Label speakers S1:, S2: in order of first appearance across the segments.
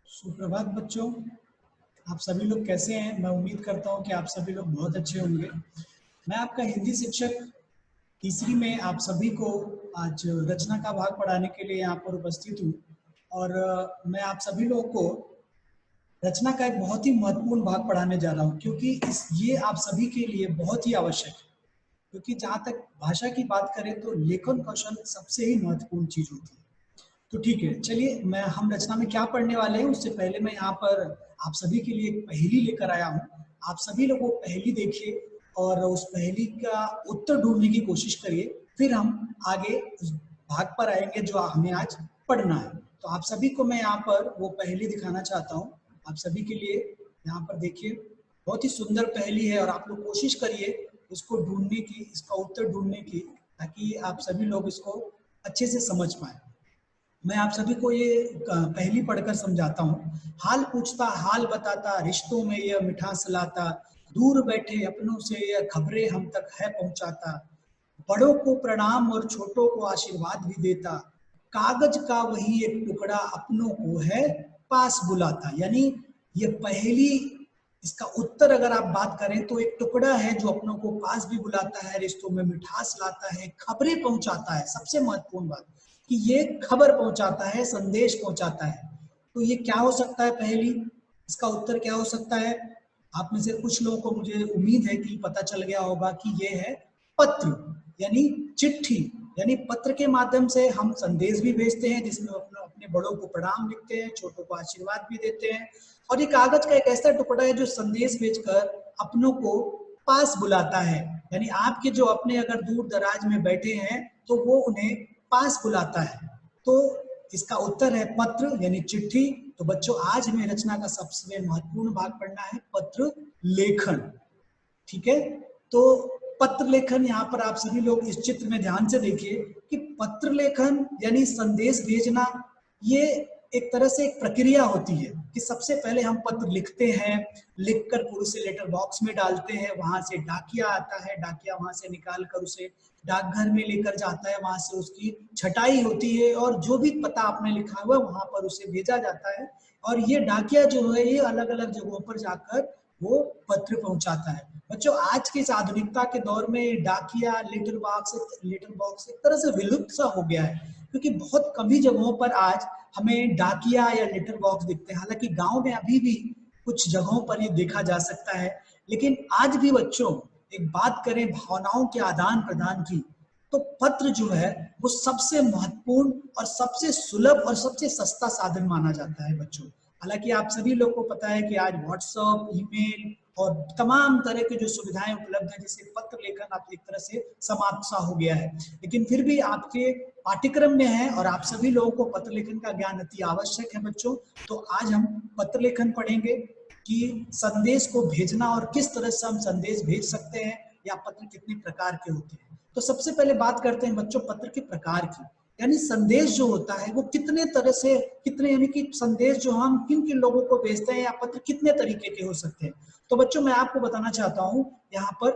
S1: सुप्रभात बच्चों। आप सभी लोग कैसे हैं? मैं उम्मीद करता हूं कि आप सभी लोग बहुत अच्छे होंगे। मैं आपका हिंदी शिक्षक तीसरी में आप सभी को आज रचना का भाग पढ़ाने के लिए यहाँ पर उपस्थित हूँ। और मैं आप सभी लोगों को रचना का एक बहुत ही महत्वपूर्ण भाग पढ़ाने जा रहा हूँ, क्योंकि ये आप सभी के लिए बहुत ही आवश्यक है। क्योंकि जहाँ तक भाषा की बात करें तो लेखन कौशल सबसे ही महत्वपूर्ण चीज होती है। तो ठीक है, चलिए हम रचना में क्या पढ़ने वाले हैं उससे पहले मैं यहाँ पर आप सभी के लिए एक पहेली लेकर आया हूँ। आप सभी लोग वो पहेली देखिए और उस पहेली का उत्तर ढूंढने की कोशिश करिए। फिर हम आगे उस भाग पर आएंगे जो हमें आज पढ़ना है। तो आप सभी को मैं यहाँ पर वो पहेली दिखाना चाहता हूँ। आप सभी के लिए यहाँ पर देखिए, बहुत ही सुंदर पहेली है और आप लोग कोशिश करिए इसको ढूंढने की, इसका उत्तर ढूंढने की, ताकि आप सभी लोग इसको अच्छे से समझ पाए। मैं आप सभी को ये पहली पढ़कर समझाता हूँ। हाल पूछता हाल बताता, रिश्तों में यह मिठास लाता, दूर बैठे अपनों से यह खबरें हम तक है पहुंचाता, बड़ों को प्रणाम और छोटों को आशीर्वाद भी देता, कागज का वही एक टुकड़ा अपनों को है पास बुलाता। यानी ये पहली, इसका उत्तर अगर आप बात करें तो एक टुकड़ा है जो अपनों को पास भी बुलाता है, रिश्तों में मिठास लाता है, खबरें पहुंचाता है। सबसे महत्वपूर्ण बात कि ये खबर पहुंचाता है, संदेश पहुंचाता है। तो ये क्या हो सकता है पहली, इसका उत्तर क्या हो सकता है? आप में से कुछ लोगों को मुझे उम्मीद है कि पता चल गया होगा कि ये है पत्र, यानी चिट्ठी। यानी पत्र के माध्यम से हम संदेश भी भेजते हैं, जिसमें अपने बड़ों को प्रणाम लिखते हैं, छोटों को आशीर्वाद भी देते हैं। और ये कागज का एक ऐसा टुकड़ा है जो संदेश भेजकर अपनों को पास बुलाता है। यानी आपके जो अपने अगर दूर दराज में बैठे हैं तो वो उन्हें पास बुलाता है। तो इसका उत्तर है पत्र, यानी चिट्ठी। तो बच्चों, आज हमें रचना का सबसे महत्वपूर्ण भाग पढ़ना है, पत्र लेखन। ठीक है, तो पत्र लेखन, यहाँ पर आप सभी लोग इस चित्र में ध्यान से देखिए कि पत्र लेखन यानी संदेश भेजना, ये एक तरह से एक प्रक्रिया होती है कि सबसे पहले हम पत्र लिखते हैं, लिखकर फिर उसे लेटर बॉक्स में डालते हैं, वहां से डाकिया आता है, डाकिया वहां से निकाल कर उसे डाकघर में लेकर जाता है, वहां से उसकी छटाई होती है और जो भी पता आपने लिखा हुआ है वहां पर उसे भेजा जाता है। और ये डाकिया जो है ये अलग अलग जगहों पर जाकर वो पत्र पहुंचाता है। बच्चों, आज के इस आधुनिकता के दौर में डाकिया, लेटर बॉक्स एक तरह से विलुप्त सा हो गया है, क्योंकि बहुत कम ही जगहों पर आज हमें डाकिया या लेटर बॉक्स दिखते हैं। हालांकि गांव में अभी भी कुछ जगहों पर ये देखा जा सकता है, लेकिन आज भी बच्चों एक बात करें भावनाओं के आदान प्रदान की, तो पत्र जो है वो सबसे महत्वपूर्ण और सबसे सुलभ और सबसे सस्ता साधन माना जाता है बच्चों। हालांकि आप सभी लोग को पता है कि आज व्हाट्सएप, ईमेल और तमाम तरह की जो सुविधाएं उपलब्ध है, जिससे पत्र लेखन आप एक तरह से समाप्त सा हो गया है, लेकिन फिर भी आपके पाठ्यक्रम में है और आप सभी लोगों को पत्र लेखन का ज्ञान अति आवश्यक है बच्चों। तो आज हम पत्र लेखन पढ़ेंगे कि संदेश को भेजना और किस तरह से हम संदेश भेज सकते हैं, या पत्र कितने प्रकार के होते हैं। तो सबसे पहले बात करते हैं बच्चों पत्र के प्रकार की, यानी संदेश जो होता है वो कितने तरह से, कितने यानी कि संदेश जो हम किन किन लोगों को भेजते हैं, या पत्र कितने तरीके के हो सकते हैं। तो बच्चों, मैं आपको बताना चाहता हूं यहाँ पर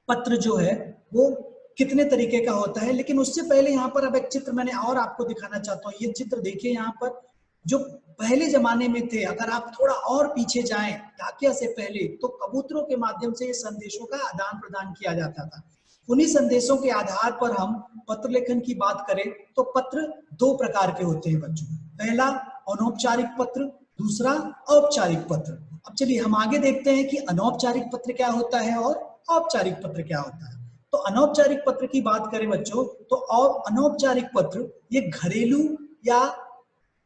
S1: पत्र जो है वो कितने तरीके का होता है। लेकिन उससे पहले यहाँ पर अब एक चित्र मैंने और आपको दिखाना चाहता हूँ। ये चित्र देखिए, यहाँ पर जो पहले जमाने में थे, अगर आप थोड़ा और पीछे जाएं डाकिया से पहले, तो कबूतरों के माध्यम से संदेशों का आदान प्रदान किया जाता था। उन्हीं संदेशों के आधार पर हम पत्र लेखन की बात करें तो पत्र दो प्रकार के होते हैं बच्चों। पहला अनौपचारिक पत्र, दूसरा औपचारिक पत्र। अब चलिए हम आगे देखते हैं कि अनौपचारिक पत्र क्या होता है और औपचारिक पत्र क्या होता है। तो अनौपचारिक पत्र की बात करें बच्चों, तो अनौपचारिक पत्र ये घरेलू या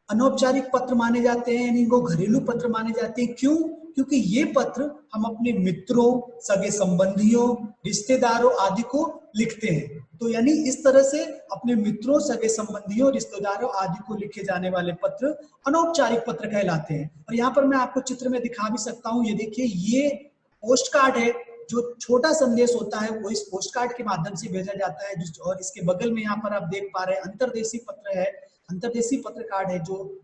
S1: अनौपचारिक पत्र माने जाते हैं, यानी इनको घरेलू पत्र माने जाते हैं। क्यों? क्योंकि ये पत्र हम अपने मित्रों, सगे संबंधियों, रिश्तेदारों आदि को लिखते हैं। तो यानी इस तरह से अपने मित्रों, सगे संबंधियों, रिश्तेदारों आदि को लिखे जाने वाले पत्र अनौपचारिक पत्र कहलाते हैं। और यहाँ पर मैं आपको चित्र में दिखा भी सकता हूँ। ये देखिए, ये पोस्ट कार्ड है। जो छोटा संदेश होता है वो इस पोस्ट कार्ड के माध्यम से भेजा जाता है। और इसके बगल में यहाँ पर आप देख पा रहे हैं अंतर्देशीय पत्र है, अंतर्देशीय पत्र कार्ड है, जो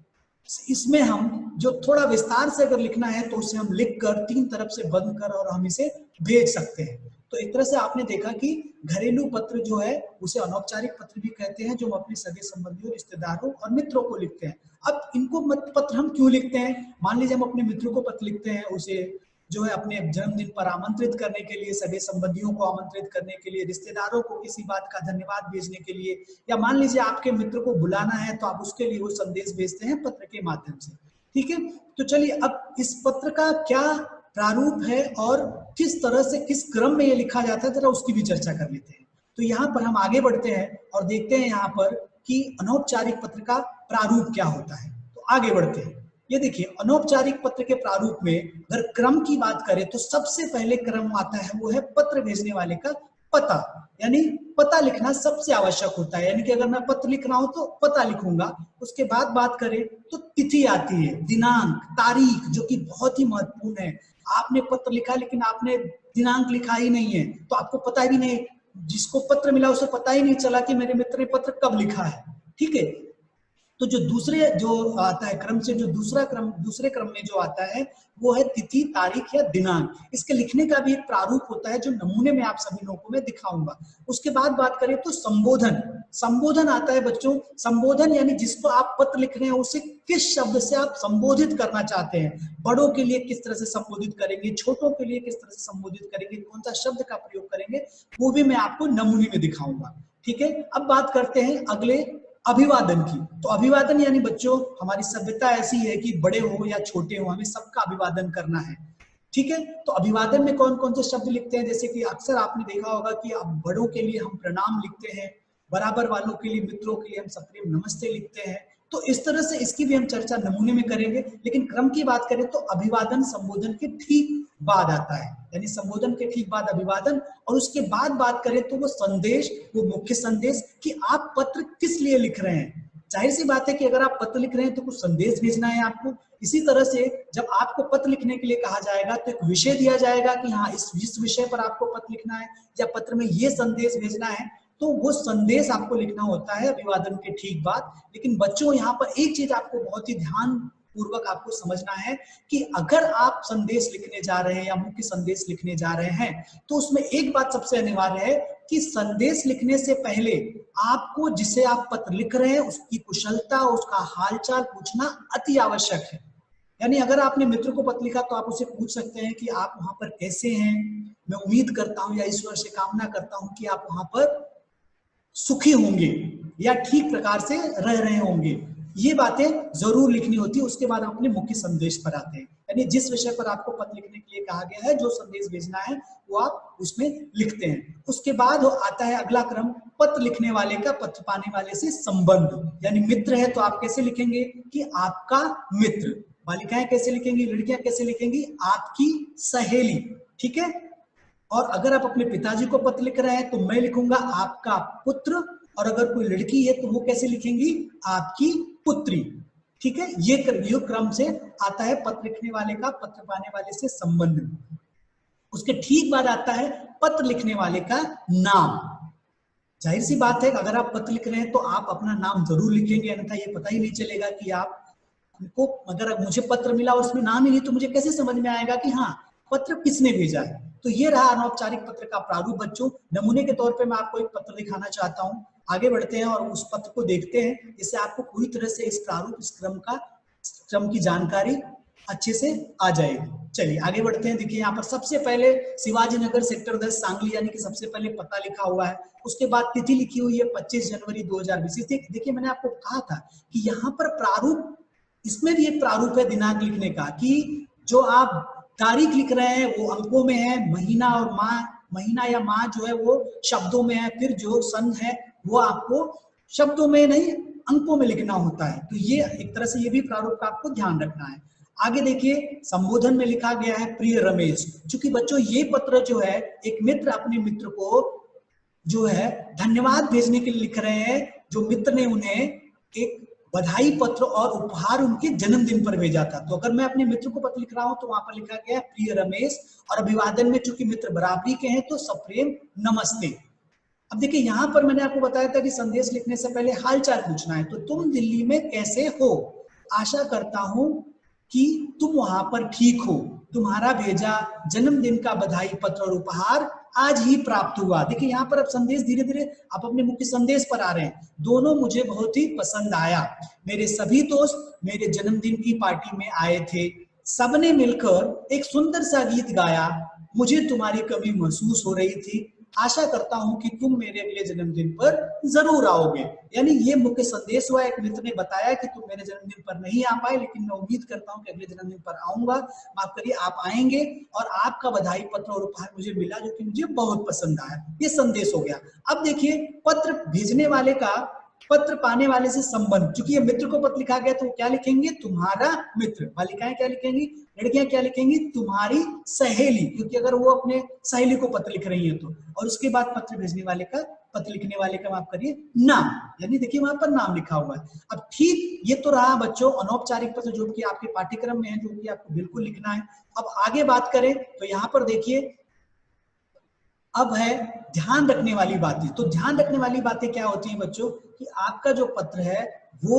S1: इसमें हम जो थोड़ा विस्तार से अगर लिखना है तो उसे हम लिखकर तीन तरफ से बंद कर और हम इसे भेज सकते हैं। तो एक तरह से आपने देखा कि घरेलू पत्र जो है उसे अनौपचारिक पत्र भी कहते हैं, जो हम अपने सगे संबंधियों, रिश्तेदारों और मित्रों को लिखते हैं। अब इनको पत्र हम क्यों लिखते हैं? मान लीजिए हम अपने मित्रों को पत्र लिखते हैं, उसे जो है अपने जन्मदिन पर आमंत्रित करने के लिए, सगे संबंधियों को आमंत्रित करने के लिए, रिश्तेदारों को किसी बात का धन्यवाद भेजने के लिए, या मान लीजिए आपके मित्र को बुलाना है तो आप उसके लिए वो संदेश भेजते हैं पत्र के माध्यम से। ठीक है, तो चलिए अब इस पत्र का क्या प्रारूप है और किस तरह से, किस क्रम में ये लिखा जाता है, जरा उसकी भी चर्चा कर लेते हैं। तो यहाँ पर हम आगे बढ़ते हैं और देखते हैं यहाँ पर कि अनौपचारिक पत्र का प्रारूप क्या होता है। तो आगे बढ़ते हैं। ये देखिए, अनौपचारिक पत्र के प्रारूप में अगर क्रम की बात करें तो सबसे पहले क्रम आता है वो है पत्र भेजने वाले का पता, यानी पता लिखना सबसे आवश्यक होता है। यानी कि अगर मैं पत्र लिख रहा हूं तो पता लिखूंगा। उसके बाद बात करें तो तिथि आती है, दिनांक, तारीख, जो कि बहुत ही महत्वपूर्ण है। आपने पत्र लिखा लेकिन आपने दिनांक लिखा ही नहीं है तो आपको पता भी नहीं, जिसको पत्र मिला उसे पता ही नहीं चला कि मेरे मित्र ने पत्र कब लिखा है। ठीक है, तो जो आता है क्रम से, जो दूसरे क्रम में जो आता है वो है तिथि, तारीख या दिनांक। इसके लिखने का भी एक प्रारूप होता है जो नमूने में आप सभी लोगों को मैं दिखाऊंगा। उसके बाद बात करें तो संबोधन आता है बच्चों। संबोधन यानी जिसको आप पत्र लिख रहे हैं उसे किस शब्द से आप संबोधित करना चाहते हैं। बड़ों के लिए किस तरह से संबोधित करेंगे, छोटों के लिए किस तरह से संबोधित करेंगे, कौन सा शब्द का प्रयोग करेंगे, वो भी मैं आपको नमूने में दिखाऊंगा। ठीक है, अब बात करते हैं अगले अभिवादन की। तो अभिवादन यानी बच्चों, हमारी सभ्यता ऐसी है कि बड़े हो या छोटे हो हमें सबका अभिवादन करना है। ठीक है, तो अभिवादन में कौन कौन से शब्द लिखते हैं? जैसे कि अक्सर आपने देखा होगा कि अब बड़ों के लिए हम प्रणाम लिखते हैं, बराबर वालों के लिए, मित्रों के लिए हम सप्रेम नमस्ते लिखते हैं। तो इस तरह से इसकी भी हम चर्चा नमूने में करेंगे। लेकिन क्रम की बात करें तो अभिवादन संबोधन के ठीक बाद आता है, यानी संबोधन के ठीक बाद अभिवादन। और उसके बाद बात करें तो वो संदेश, वो मुख्य संदेश कि आप पत्र किस लिए लिख रहे हैं। जाहिर सी बात है कि अगर आप पत्र लिख रहे हैं तो कुछ संदेश भेजना है आपको। इसी तरह से जब आपको पत्र लिखने के लिए कहा जाएगा तो एक विषय दिया जाएगा कि हाँ इस विषय पर आपको पत्र लिखना है या पत्र में ये संदेश भेजना है, तो वो संदेश आपको लिखना होता है अभिवादन के ठीक बाद। लेकिन बच्चों, यहाँ पर एक चीज आपको बहुत ही ध्यान पूर्वक आपको समझना है कि अगर आप संदेश लिखने जा रहे हैं या मुख्य संदेश लिखने जा रहे हैं तो उसमें एक बात सबसे अनिवार्य है कि संदेश लिखने से पहले आपको, जिसे आप पत्र लिख रहे हैं, उसकी कुशलता, उसका हालचाल पूछना अति आवश्यक है। यानी अगर आपने मित्र को पत्र लिखा तो आप उसे पूछ सकते हैं कि आप वहां पर कैसे हैं। मैं उम्मीद करता हूं या ईश्वर से कामना करता हूं कि आप वहां पर सुखी होंगे या ठीक प्रकार से रह रहे होंगे। ये बातें जरूर लिखनी होती है। उसके बाद हम अपने मुख्य संदेश पर आते हैं, यानी जिस विषय पर आपको पत्र लिखने के लिए कहा गया है, जो संदेश भेजना है वो आप उसमें लिखते हैं। उसके बाद आता है अगला क्रम, पत्र लिखने वाले का पत्र पाने वाले से संबंध। यानी मित्र है तो आप कैसे लिखेंगे कि आपका मित्र। बालिकाएं कैसे लिखेंगी, लड़कियां कैसे लिखेंगी, आपकी सहेली। ठीक है, और अगर आप अपने पिताजी को पत्र लिख रहे हैं तो मैं लिखूंगा आपका पुत्र, और अगर कोई लड़की है तो वो कैसे लिखेंगी, आपकी पुत्री। ठीक है, ये क्रम से आता है पत्र लिखने वाले का पत्र पाने वाले से संबंध। उसके ठीक बाद आता है पत्र लिखने वाले का नाम। जाहिर सी बात है अगर आप पत्र लिख रहे हैं तो आप अपना नाम जरूर लिखेंगे, अन्यथा ये पता ही नहीं चलेगा कि आपको, अगर मुझे पत्र मिला और उसमें नाम ही नहीं तो मुझे कैसे समझ में आएगा कि हाँ पत्र किसने भेजा है। तो ये रहा अनौपचारिक पत्र का प्रारूप बच्चों। नमूने के तौर पे मैं आपको एक पत्र दिखाना चाहता हूं। आगे बढ़ते हैं और उस पत्र को देखते हैं, जिससे आपको पूरी तरह से इस प्रारूप, इस क्रम की जानकारी अच्छे से आ जाएगी। चलिए आगे बढ़ते हैं। देखिए यहाँ पर सबसे पहले शिवाजी नगर सेक्टर 10 सांगली, यानी कि सबसे पहले पता लिखा हुआ है। उसके बाद तिथि लिखी हुई है 25 जनवरी 2020। देखिए मैंने आपको कहा था कि यहाँ पर प्रारूप, इसमें भी एक प्रारूप है दिनांक लिखने का, कि जो आप तारीख लिख रहे हैं वो अंकों में है, महीना और माह, महीना या माह जो है वो शब्दों में है, फिर जो सन है वो आपको शब्दों में नहीं अंकों में लिखना होता है। तो ये एक तरह से ये भी प्रारूप का आपको ध्यान रखना है। आगे देखिए, संबोधन में लिखा गया है प्रिय रमेश। चूंकि बच्चों ये पत्र जो है एक मित्र अपने मित्र को जो है धन्यवाद भेजने के लिए लिख रहे हैं, जो मित्र ने उन्हें एक बधाई पत्र और उपहार उनके जन्मदिन पर भेजा था। तो अगर मैं अपने मित्र को पत्र लिख रहा हूं तो वहां पर लिखा गया प्रिय रमेश, और अभिवादन में चूंकि मित्र बराबरी के हैं तो सप्रेम नमस्ते। अब देखिए यहाँ पर मैंने आपको बताया था कि संदेश लिखने से पहले हालचाल पूछना है। तो तुम दिल्ली में कैसे हो, आशा करता हूं कि तुम वहां पर ठीक हो, तुम्हारा भेजा जन्मदिन का बधाई पत्र और उपहार आज ही प्राप्त हुआ। देखिए यहाँ पर अब संदेश धीरे धीरे आप अपने मुख्य संदेश पर आ रहे हैं। दोनों मुझे बहुत ही पसंद आया, मेरे सभी दोस्त मेरे जन्मदिन की पार्टी में आए थे, सबने मिलकर एक सुंदर सा गीत गाया, मुझे तुम्हारी कमी महसूस हो रही थी, आशा करता हूं कि तुम मेरे अगले जन्मदिन पर जरूर आओगे। यानी ये मुख्य संदेश हुआ, एक मित्र ने बताया कि तुम मेरे जन्मदिन पर नहीं आ पाए, लेकिन मैं उम्मीद करता हूं कि अगले जन्मदिन पर आऊंगा, माफ करिए आप आएंगे, और आपका बधाई पत्र और उपहार मुझे मिला जो कि मुझे बहुत पसंद आया। ये संदेश हो गया। अब देखिए पत्र भेजने वाले का पत्र पाने वाले से संबंध, चूंकि ये मित्र को पत्र लिखा गया तो क्या लिखेंगे, तुम्हारा मित्र। बालिकाएं क्या लिखेंगी, लड़कियां क्या लिखेंगी, तुम्हारी सहेली, क्योंकि अगर वो अपने सहेली को पत्र लिख रही है तो। और उसके बाद पत्र भेजने वाले का, पत्र लिखने वाले का माफ करिए नाम, यानी देखिए वहां पर नाम लिखा हुआ है। अब ठीक ये तो रहा बच्चों अनौपचारिक पत्र जो कि आपके पाठ्यक्रम में है, जो कि आपको बिल्कुल लिखना है। अब आगे बात करें तो यहाँ पर देखिए अब है ध्यान रखने वाली बातें। तो ध्यान रखने वाली बातें क्या होती हैं बच्चों, कि आपका जो पत्र है वो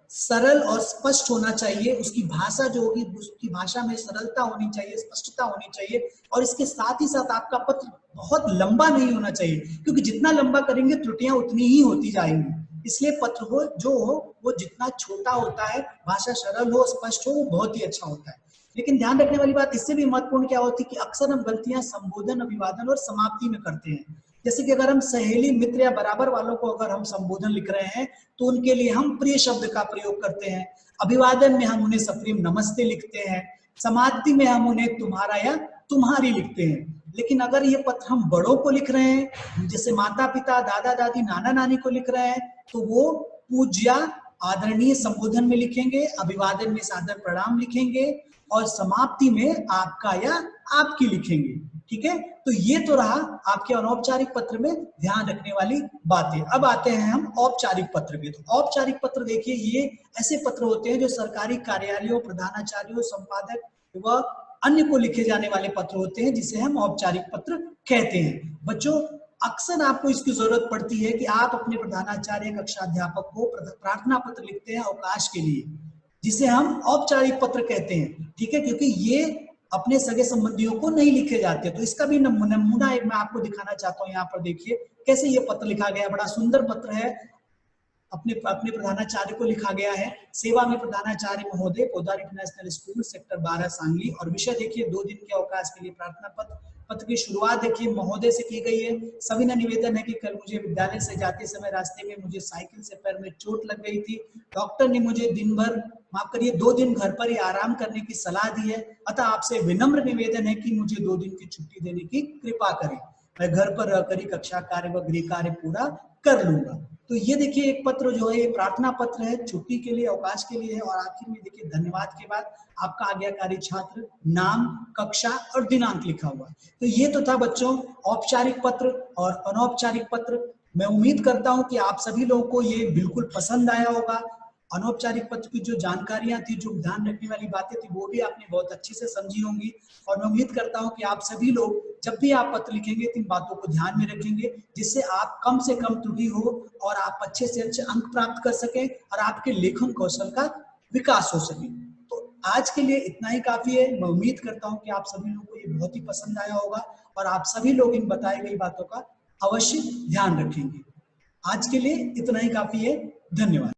S1: सरल और स्पष्ट होना चाहिए, उसकी भाषा जो होगी उसकी भाषा में सरलता होनी चाहिए, स्पष्टता होनी चाहिए, और इसके साथ ही साथ आपका पत्र बहुत लंबा नहीं होना चाहिए, क्योंकि जितना लंबा करेंगे त्रुटियां उतनी ही होती जाएंगी। इसलिए पत्र हो जो हो वो जितना छोटा होता है, भाषा सरल हो स्पष्ट हो, वो बहुत ही अच्छा होता है। लेकिन ध्यान रखने वाली बात इससे भी महत्वपूर्ण क्या होती है कि अक्सर हम गलतियां संबोधन, अभिवादन और समाप्ति में करते हैं। जैसे कि अगर हम सहेली, मित्र या बराबर वालों को अगर हम संबोधन लिख रहे हैं तो उनके लिए हम प्रिय शब्द का प्रयोग करते हैं, अभिवादन में हम उन्हें सप्रेम नमस्ते लिखते हैं, समाप्ति में हम उन्हें तुम्हारा या तुम्हारी लिखते हैं। लेकिन अगर ये पत्र हम बड़ों को लिख रहे हैं, जैसे माता पिता, दादा दादी, नाना नानी को लिख रहे हैं, तो वो पूज्य आदरणीय संबोधन में लिखेंगे, अभिवादन में सादर प्रणाम लिखेंगे, और समाप्ति में आपका या आपकी लिखेंगे। ठीक है, तो ये तो रहा आपके अनौपचारिक पत्र में ध्यान रखने वाली बातें। अब आते हैं हम औपचारिक पत्र के। तो औपचारिक पत्र देखिए ये ऐसे पत्र होते हैं जो सरकारी कार्यालयों, प्रधानाचार्यों, संपादक व अन्य को लिखे जाने वाले पत्र होते हैं, जिसे हम औपचारिक पत्र कहते हैं। बच्चों अक्सर आपको इसकी जरूरत पड़ती है कि आप अपने प्रधानाचार्य, कक्षाध्यापक को प्रार्थना पत्र लिखते हैं अवकाश के लिए, जिसे हम औपचारिक पत्र कहते हैं। ठीक है, क्योंकि ये अपने सगे संबंधियों को नहीं लिखे जाते। तो इसका भी नमूना एक मैं आपको दिखाना चाहता हूँ। यहाँ पर देखिए कैसे ये पत्र लिखा गया, बड़ा सुंदर पत्र है, अपने प्रधानाचार्य को लिखा गया है। सेवा में प्रधानाचार्य महोदय, पौदार इंटरनेशनल स्कूल, सेक्टर 12 सांगली। और विषय देखिए 2 दिन के अवकाश के लिए प्रार्थना पत्र। पत्र की शुरुआत देखिए महोदय से की गई है। सविनय निवेदन है कि कल मुझे विद्यालय से जाते समय रास्ते में मुझे साइकिल से पैर में चोट लग गई थी। डॉक्टर ने मुझे दिन भर, माफ करिए 2 दिन घर पर ही आराम करने की सलाह दी है, अतः आपसे विनम्र निवेदन है कि मुझे 2 दिन की छुट्टी देने की कृपा करें। मैं घर पर रहकर ही कक्षा कार्य व गृह कार्य पूरा कर लूंगा। तो ये देखिए एक पत्र जो है ये प्रार्थना पत्र है, छुट्टी के लिए, अवकाश के लिए है। और आखिर में देखिए धन्यवाद के बाद आपका आज्ञाकारी छात्र, नाम, कक्षा और दिनांक लिखा हुआ है। तो ये तो था बच्चों औपचारिक पत्र और अनौपचारिक पत्र। मैं उम्मीद करता हूं कि आप सभी लोगों को ये बिल्कुल पसंद आया होगा। अनौपचारिक पत्र की जो जानकारियां थी, जो ध्यान रखने वाली बातें थी, वो भी आपने बहुत अच्छे से समझी होंगी। और मैं उम्मीद करता हूं कि आप सभी लोग जब भी आप पत्र लिखेंगे तो इन बातों को ध्यान में रखेंगे, जिससे आप कम से कम त्रुटि हो और आप अच्छे से अच्छे अंक प्राप्त कर सकें और आपके लेखन कौशल का विकास हो सके। तो आज के लिए इतना ही काफी है। मैं उम्मीद करता हूं कि आप सभी लोगों को ये बहुत ही पसंद आया होगा और आप सभी लोग इन बताई गई बातों का अवश्य ध्यान रखेंगे। आज के लिए इतना ही काफी है। धन्यवाद।